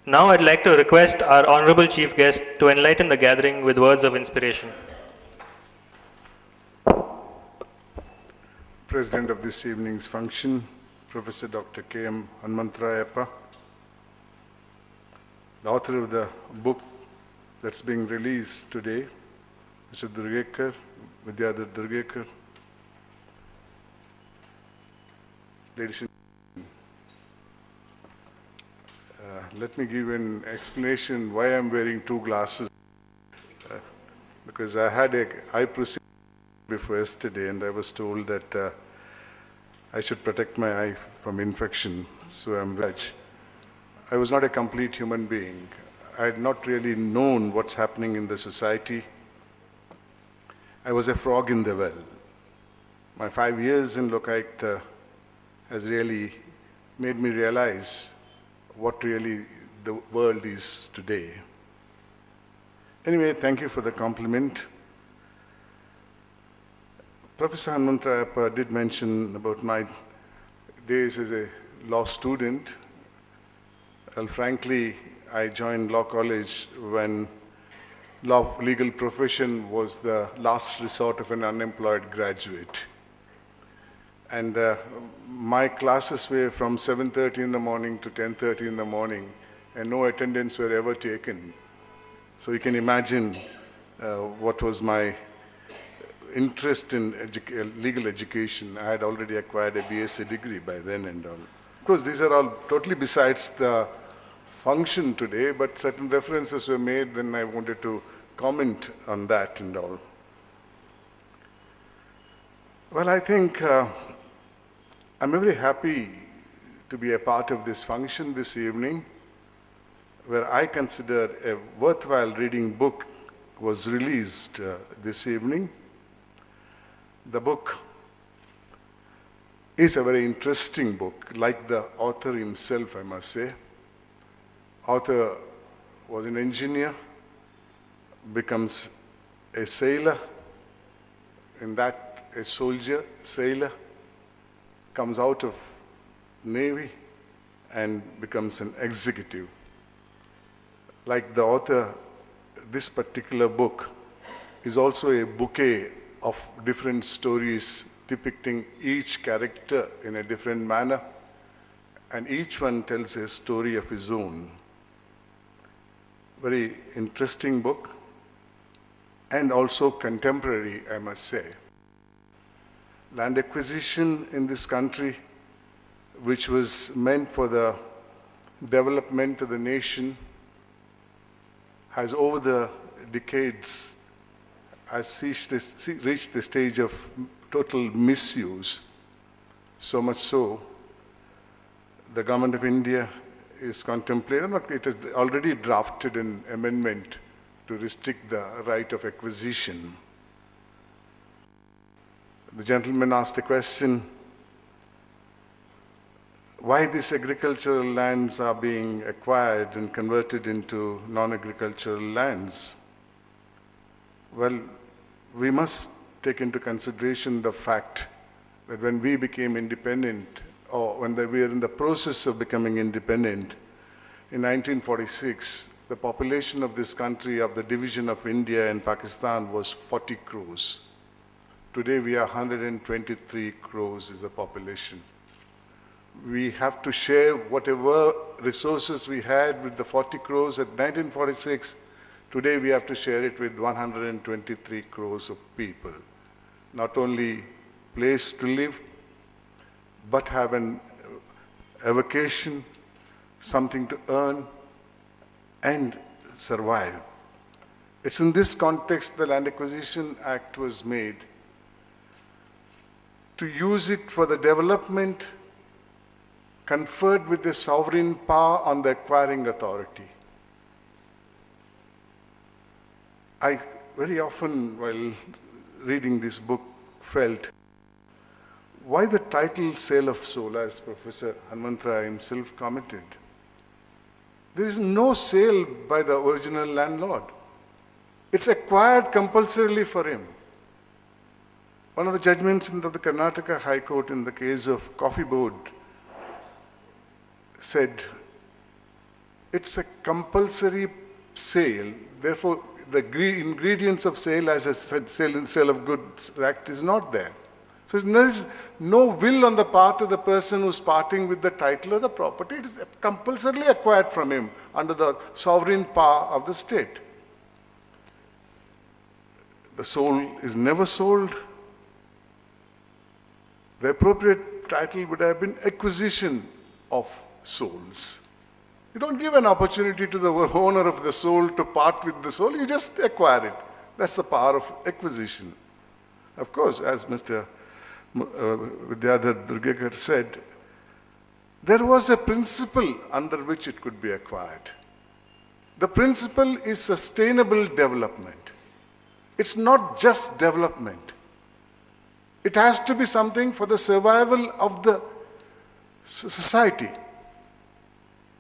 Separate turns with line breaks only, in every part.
Now I'd like to request our Honorable Chief Guest to enlighten the gathering with words of inspiration.
President of this evening's function, Professor Dr. K.M. Hanmantrayappa, the author of the book that's being released today, Mr. Durgekar, Vidyadhar Durgekar, ladies and let me give an explanation why I'm wearing two glasses. Because I had an eye procedure before yesterday, and I was told that I should protect my eye from infection, so I'm veg. I was not a complete human being. I had not really known what's happening in the society. I was a frog in the well. My 5 years in Lokayukta has really made me realize what really the world is today. Anyway, thank you for the compliment. Professor Hanmantrayappa did mention about my days as a law student. Well, frankly, I joined law college when legal profession was the last resort of an unemployed graduate. And my classes were from 7:30 in the morning to 10:30 in the morning, and no attendance were ever taken. So you can imagine what was my interest in legal education. I had already acquired a BSc degree by then and all. Of course, these are all totally besides the function today, but certain references were made when I wanted to comment on that and all. Well, I think I'm very happy to be a part of this function this evening, where I consider a worthwhile reading book was released this evening. The book is a very interesting book, like the author himself, I must say. Author was an engineer, becomes a sailor, in that a soldier, sailor, comes out of Navy and becomes an executive. Like the author, this particular book is also a bouquet of different stories depicting each character in a different manner, and each one tells a story of his own. Very interesting book, and also contemporary, I must say. Land acquisition in this country, which was meant for the development of the nation, has over the decades reached the stage of total misuse. So much so, the government of India is contemplating, it has already drafted an amendment to restrict the right of acquisition. The gentleman asked a question, why these agricultural lands are being acquired and converted into non-agricultural lands? Well, we must take into consideration the fact that when we became independent, or when we were in the process of becoming independent, in 1946, the population of this country, of the division of India and Pakistan, was 40 crores. Today we are 123 crores is the population. We have to share whatever resources we had with the 40 crores at 1946. Today we have to share it with 123 crores of people. Not only place to live, but have an avocation, something to earn, and survive. It's in this context the Land Acquisition Act was made, to use it for the development conferred with the sovereign power on the acquiring authority. I very often, while reading this book, felt, why the title Sale of Soul, as Professor Hanmantraya himself commented? There is no sale by the original landlord. It's acquired compulsorily for him. One of the judgments in the Karnataka High Court in the case of Coffee Board said, It's a compulsory sale. Therefore, the ingredients of sale, as I said, sale of goods act is not there. So there is no will on the part of the person who's parting with the title or the property. It is compulsorily acquired from him under the sovereign power of the state. The soul is never sold. The appropriate title would have been acquisition of souls. You don't give an opportunity to the owner of the soul to part with the soul, you just acquire it. That's the power of acquisition. Of course, as Mr. Vidyadhar Durgekar said, there was a principle under which it could be acquired. The principle is sustainable development. It's not just development. It has to be something for the survival of the society.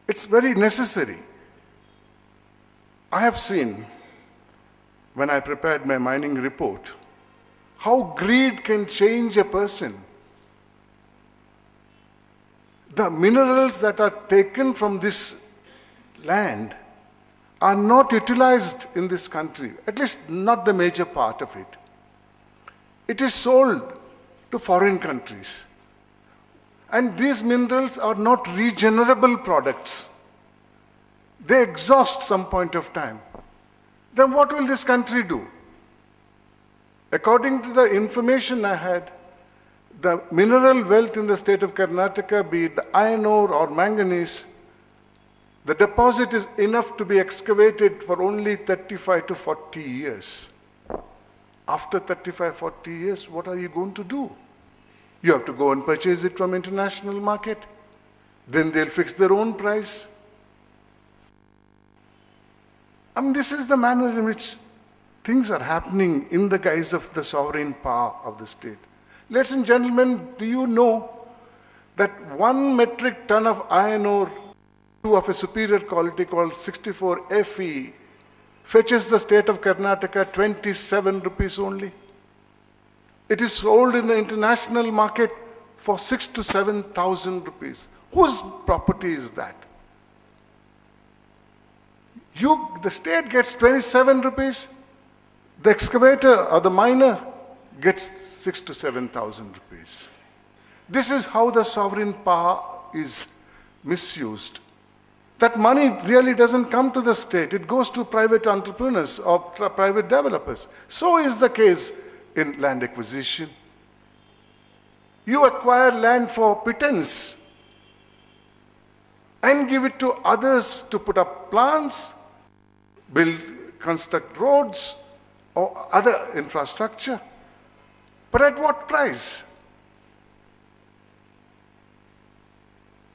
It's very necessary. I have seen, when I prepared my mining report, how greed can change a person. The minerals that are taken from this land are not utilized in this country, at least not the major part of it. It is sold to foreign countries. And these minerals are not regenerable products. They exhaust some point of time. Then what will this country do? According to the information I had, the mineral wealth in the state of Karnataka, be it the iron ore or manganese, the deposit is enough to be excavated for only 35 to 40 years. After 35, 40 years, what are you going to do? You have to go and purchase it from international market. Then they'll fix their own price. I mean, this is the manner in which things are happening in the guise of the sovereign power of the state. Ladies and gentlemen, do you know that 1 metric ton of iron ore of a superior quality called 64 Fe fetches the state of Karnataka 27 rupees only? It is sold in the international market for 6,000 to 7,000 rupees. Whose property is that? The state gets 27 rupees, the excavator or the miner gets 6,000 to 7,000 rupees. This is how the sovereign power is misused. That money really doesn't come to the state, it goes to private entrepreneurs or private developers. So is the case in land acquisition. You acquire land for pittance and give it to others to put up plants, construct roads or other infrastructure. But at what price?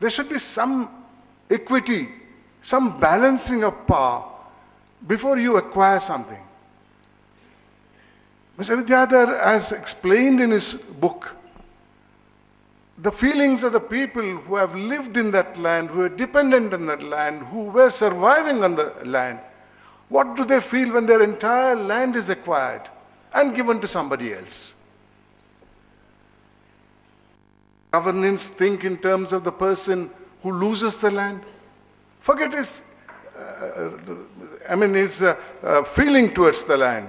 There should be some equity, some balancing of power before you acquire something. Mr. Vidyadhar has explained in his book the feelings of the people who have lived in that land, who are dependent on that land, who were surviving on the land. What do they feel when their entire land is acquired and given to somebody else? Governance think in terms of the person who loses the land. Forget his feeling towards the land.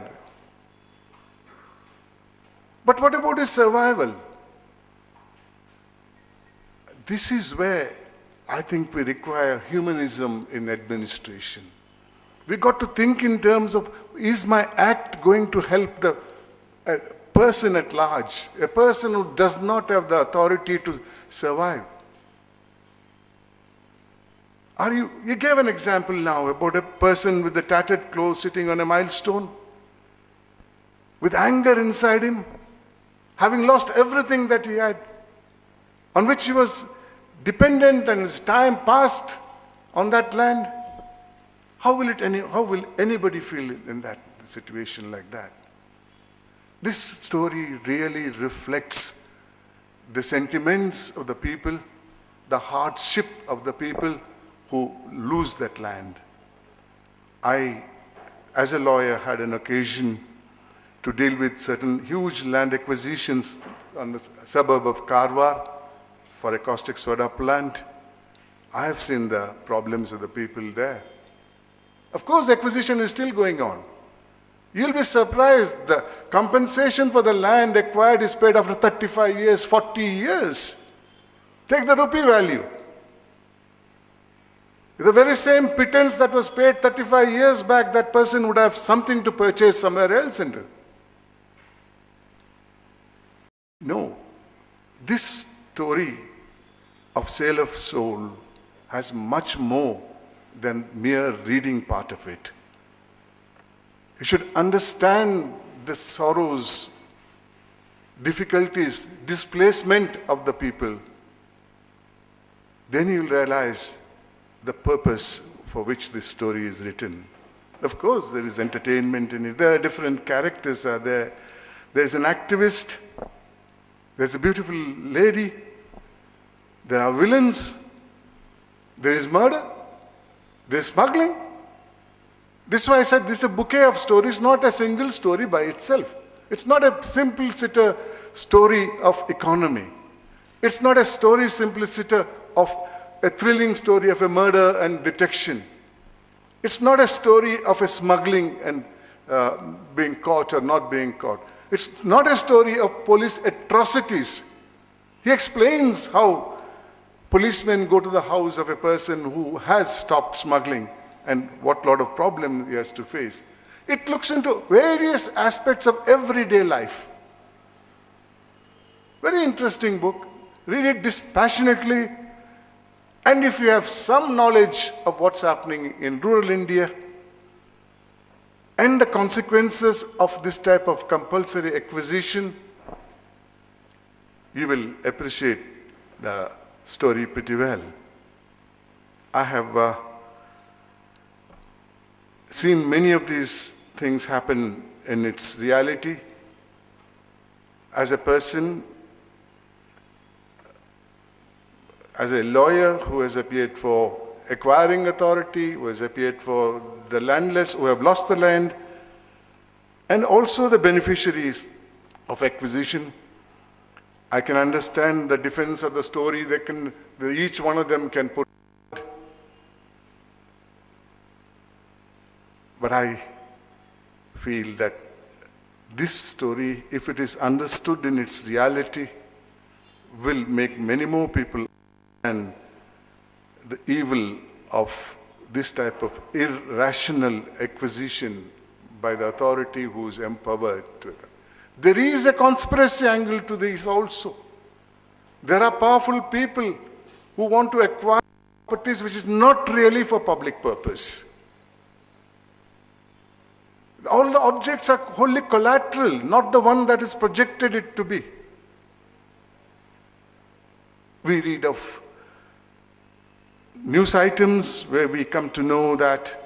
But what about his survival? This is where I think we require humanism in administration. We got to think in terms of, is my act going to help the person at large, a person who does not have the authority to survive? You gave an example now about a person with the tattered clothes sitting on a milestone, with anger inside him, having lost everything that he had, on which he was dependent and his time passed on that land. How will anybody feel in that situation like that? This story really reflects the sentiments of the people, the hardship of the people who lose that land. I, as a lawyer, had an occasion to deal with certain huge land acquisitions on the suburb of Karwar for a caustic soda plant. I have seen the problems of the people there. Of course, acquisition is still going on. You'll be surprised, the compensation for the land acquired is paid after 35 years, 40 years. Take the rupee value. The very same pittance that was paid 35 years back, that person would have something to purchase somewhere else. No. This story of sale of soul has much more than mere reading part of it. You should understand the sorrows, difficulties, displacement of the people. Then you'll realize the purpose for which this story is written. Of course, there is entertainment in it. There are different characters there. There's an activist. There's a beautiful lady. There are villains. There is murder. There's smuggling. This is why I said this is a bouquet of stories, not a single story by itself. It's not a simple story of economy. It's not a story simpliciter of a thrilling story of a murder and detection. It's not a story of a smuggling and being caught or not being caught. It's not a story of police atrocities. He explains how policemen go to the house of a person who has stopped smuggling and what lot of problem he has to face. It looks into various aspects of everyday life. Very interesting book. Read it dispassionately. And if you have some knowledge of what's happening in rural India and the consequences of this type of compulsory acquisition, you will appreciate the story pretty well. I have seen many of these things happen in its reality. As a person, as a lawyer who has appeared for acquiring authority, who has appeared for the landless who have lost the land, and also the beneficiaries of acquisition, I can understand the defense of the story. Each one of them can put. But I feel that this story, if it is understood in its reality, will make many more people understand the evil of this type of irrational acquisition by the authority who is empowered to it. There is a conspiracy angle to this also. There are powerful people who want to acquire properties which is not really for public purpose. All the objects are wholly collateral, not the one that is projected it to be. We read of news items where we come to know that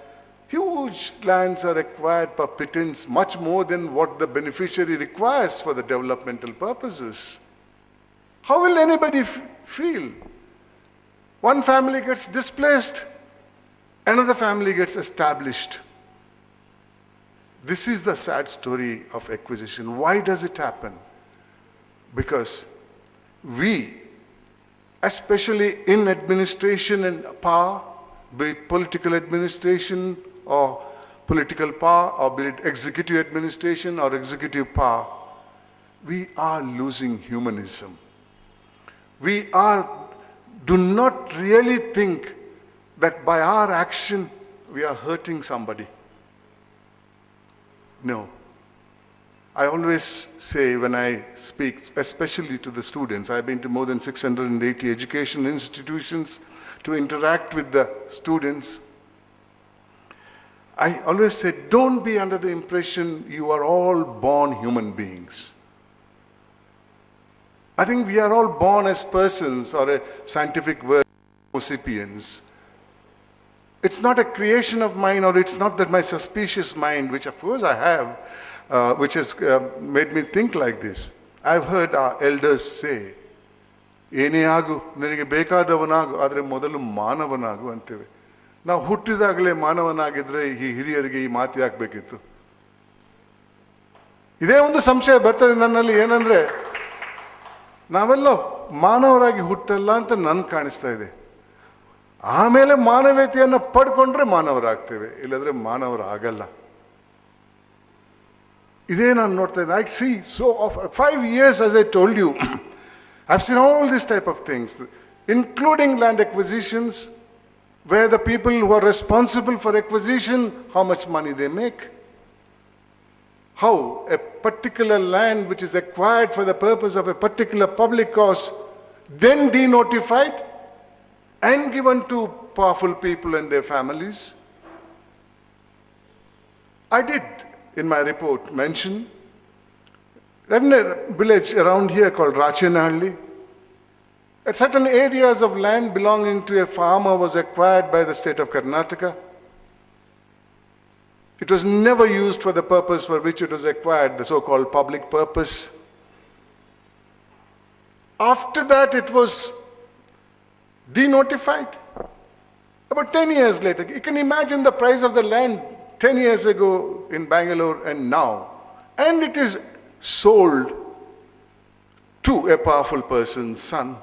huge lands are acquired per pittance, much more than what the beneficiary requires for the developmental purposes. How will anybody feel? One family gets displaced, another family gets established. This is the sad story of acquisition. Why does it happen? Because we, especially in administration and power, be it political administration or political power, or be it executive administration or executive power, we are losing humanism. We do not really think that by our action we are hurting somebody. No. I always say when I speak, especially to the students, I've been to more than 680 education institutions to interact with the students. I always say, don't be under the impression you are all born human beings. I think we are all born as persons, or a scientific word, Homo sapiens. It's not a creation of mine, or it's not that my suspicious mind, which of course I have, which has made me think like this. I've heard our elders say, "Ene agu, nenige bekadavanagu, adre modalu manavanagu anteve." Now huttidagale manavanagidre ee hiriyarige ee maatu yaake bekittu? Ide ondu samshaya bartade nannalli, ಏನಂದ್ರೆ ನಾವೆಲ್ಲೋ ಮಾನವರಾಗಿ ಹುಟ್ಟಲ್ಲ ಅಂತ ನನ್ಗೆ ಕಾಣಿಸ್ತಾ ಇದೆ. ಆಮೇಲೆ ಮಾನವೀಯತೆಯನ್ನು ಪಡ್ಕೊಂಡ್ರೆ ಮಾನವರಾಗ್ತೇವೆ, ಇಲ್ಲದ್ರೆ ಮಾನವರಾಗಲ್ಲ. ಇದೇ ನಾನು ನೋಡ್ತಾ ಇದ್ದೀನಿ. I see so often, 5 years as I told you, I've seen all these type of things, including land acquisitions, where the people who are responsible for acquisition, how much money they make. How a particular land which is acquired for the purpose of a particular public cause, then denotified and given to powerful people and their families. I did, in my report, mention that in a village around here called Rachenahalli, at certain areas of land belonging to a farmer was acquired by the state of Karnataka. It was never used for the purpose for which it was acquired, the so-called public purpose. After that, it was denotified. About 10 years later, you can imagine the price of the land 10 years ago in Bangalore and now. And it is sold to a powerful person's son.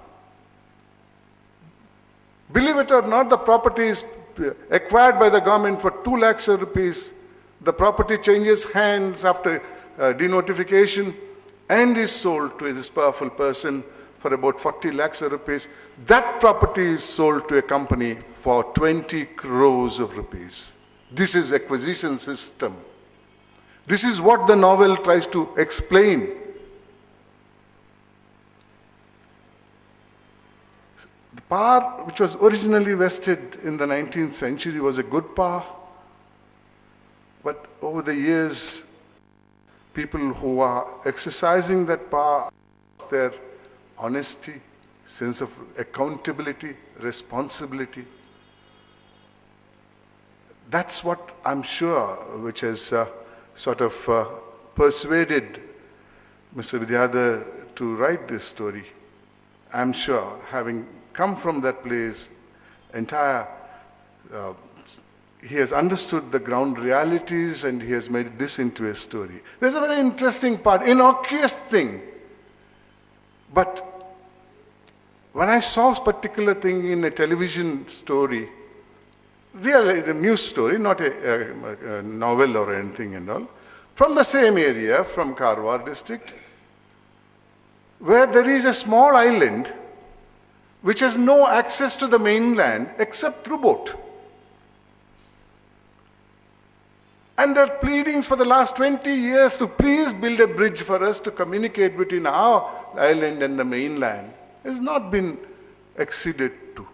Believe it or not, the property is acquired by the government for 2 lakhs of rupees. The property changes hands after denotification and is sold to this powerful person for about 40 lakhs of rupees. That property is sold to a company for 20 crores of rupees. This is acquisition system. This is what the novel tries to explain. The power which was originally vested in the 19th century was a good power. But over the years, people who are exercising that power, their honesty, sense of accountability, responsibility. That's what I'm sure which has sort of persuaded Mr. Vidyadhar to write this story. I'm sure, having come from that place, he has understood the ground realities and he has made this into a story. There's a very interesting part, innocuous thing. But when I saw this particular thing in a television story, a news story, not a novel or anything and all, from the same area, from Karwar district, where there is a small island which has no access to the mainland except through boat. And their pleadings for the last 20 years to please build a bridge for us to communicate between our island and the mainland has not been acceded to.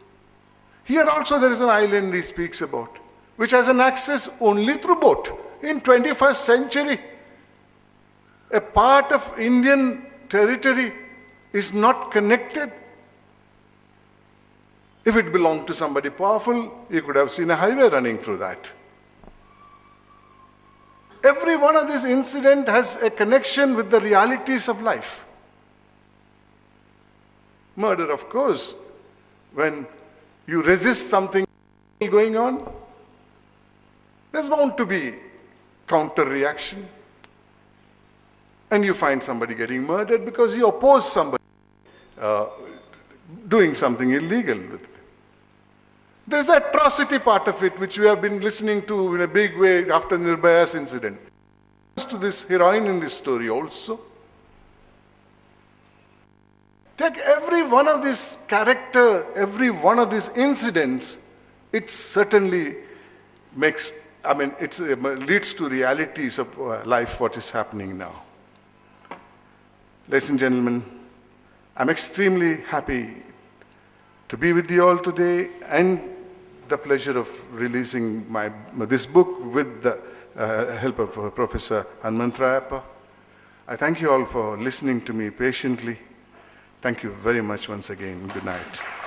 Here also there is an island he speaks about, which has an access only through boat. In 21st century, a part of Indian territory is not connected. If it belonged to somebody powerful, you could have seen a highway running through that. Every one of these incidents has a connection with the realities of life. Murder, of course, when you resist something going on, there's bound to be counter-reaction. And you find somebody getting murdered because you oppose somebody doing something illegal with it. There's an atrocity part of it which we have been listening to in a big way after Nirbhaya's incident. To this heroine in this story also. Take every one of these character, every one of these incidents, it certainly leads to realities of life, what is happening now. Ladies and gentlemen, I'm extremely happy to be with you all today and the pleasure of releasing this book with the help of Professor Hanmantrayappa. I thank you all for listening to me patiently. Thank you very much once again. Good night.